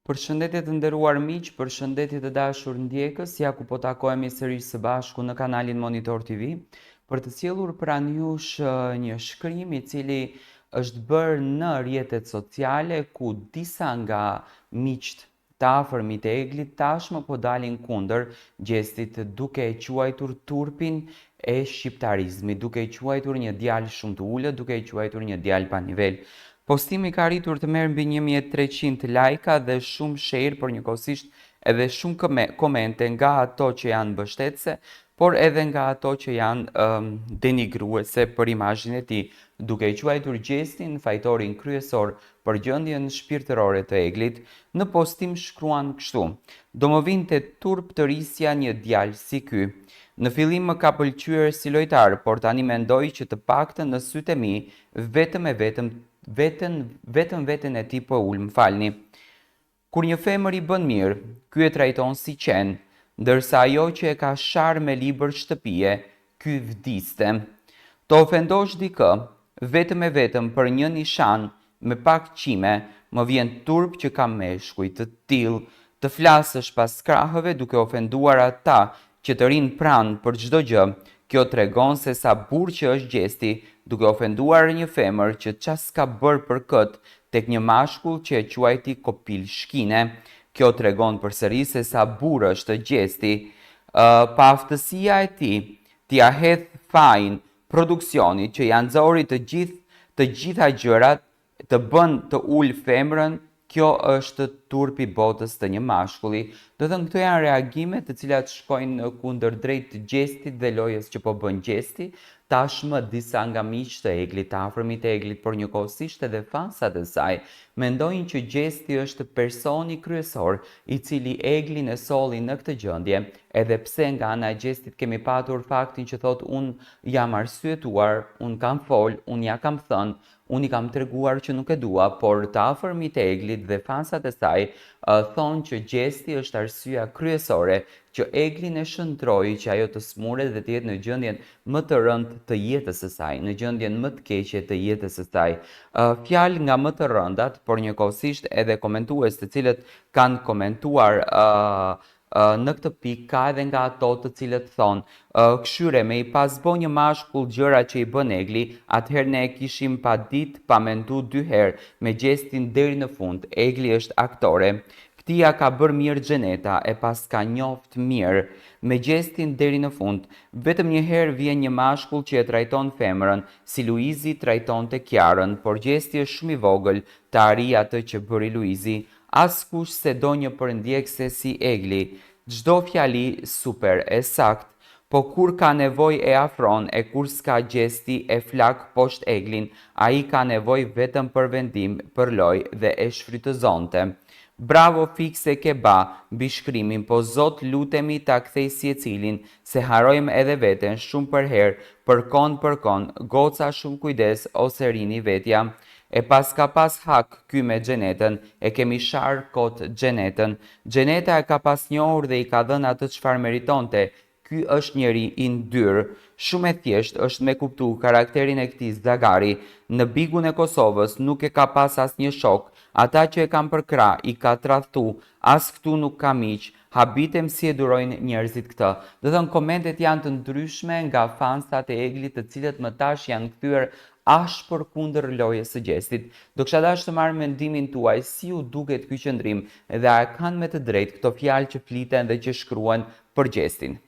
Përshëndetje të nderuar miq, përshëndetje të dashur ndjekës, ja ku po takohemi sërish së bashku në kanalin Monitor TV për të sjellur pranë jush një shkrim i cili është bërë në rrjetet sociale ku disa nga miqt të afërmit e Eglit tashmë po dalin kundër gjestit duke e quajtur turpin e shqiptarizmit, duke e quajtur një djalë shumë të ulët, duke e quajtur një djalë pa nivel. Postimi ka arritur të merr mbi 1300 lajka dhe shumë share, por njëkohësisht edhe shumë komente nga ato që janë mbështetëse, por edhe nga ato që janë denigruese për imazhin e tij, duke i quajtur gjestin fajtorin kryesor për gjendjen shpirtërore të Eglit. Në postim shkruan kështu: "Do më vinte turp të risja një djalë si ky. Në fillim më ka pëlqyer si lojtar, por tani mendoj që të paktën në sytë e mi veten e tij po ul, më falni. Kur një femër i bën mirë, ky e trajton si qen, ndërsa ajo që e ka sharr me libër shtëpie, ky vdiste. Të ofendosh dikë, vetëm për një nishan me pak qime, më vjen turp që ka meshkuj të tillë, të flasësh pas krahëve duke ofenduar ata që të rinë pranë për çdo gjë. Kjo tregon se sa burr që është gjesti, duke ofenduar një femër që ças ka bërë për këtë tek një mashkull që e quajti kopil shkine. Kjo tregon përsëri se sa burr është gjesti. Pa aftësia e tij, t'ia hedh fajin produksionit që janë nxori të gjitha gjërat, të bën të ul femrën. Kjo është turpi botës të një mashkulli." Do thënë, këto janë reagime të cilat shkojnë kundër drejt gjestit dhe lojës që po bën gjesti. Tashmë disa nga miqtë të Eglit, të afërmit të Eglit, por njëkohësisht edhe fansat e saj, mendojnë që gjesti është personi kryesor i cili Eglin e solli në këtë gjendje, edhe pse nga ana e gjestit kemi patur faktin që thot: "Unë jam arsyetuar, unë kam fol, unë ja kam thënë, unë i kam treguar që nuk e dua", por të afërmit e Eglit dhe fansat e saj thonë që gjesti është arsyeja kryesore që Eglin e shëntroi që ajo të smuret dhe të jetë në gjendjen më të rëndë të jetës së saj, në gjendjen më të keqe të jetës së saj. Fjalë nga më të rëndat, por njëkohësisht edhe komentues të cilët kanë komentuar në këtë pikë, ka edhe nga ato të cilët thonë: "Këshyre, me i pas bo një mashkull gjëra që i bën Egli, atëherë ne e kishim pa ditë, pa mendu 2 herë, me gjestin deri në fund. Egli është aktore. Këtia ka bërë mirë Xheneta, e pas ka njoft mirë, me gjestin deri në fund. Vetëm një herë vjen një mashkull që e trajton femrën, si Luizi trajton të Kiarën, por gjesti është shumë i vogël të arrijë atë që bëri Luizi. Askush se do një përndjekse si Egli. Çdo fjali super, e sakt, po kur ka nevoj e afron, e kur s'ka gjesti e flak poshtë Eglin, a i ka nevoj vetëm për vendim, për loj dhe e shfrytëzonte. Bravo fikse ke ba, mbi shkrimin, po Zot lutemi ta kthej secilin, se harojmë edhe veten shumë për herë, për kon, goca shumë kujdes ose rini vetja. E pas ka pas hak ky me Xhenetën, e kemi sharë kot Xhenetën. Xheneta e ka pas njohur dhe i ka dhënë atë çfarë meritonte. Ky është njeri i ndyrë, shumë e thjesht është me kuptu karakterin e këtij zagari. Në bigun e Kosovës nuk e ka pas as një shok, ata që e kam përkra i ka tradhtu, as këtu nuk ka miq. Habitem si e durojnë njerëzit këtë." Do thënë, komentet janë të ndryshme nga fansat e Eglit, të cilët më tash janë kthyer ashpër kundër lojës së gjestit. Do kisha dashur të marr mendimin tuaj, si ju duket ky qëndrim dhe a kanë me të drejtë këto fjalë që fliten dhe që shkruan për gjestin.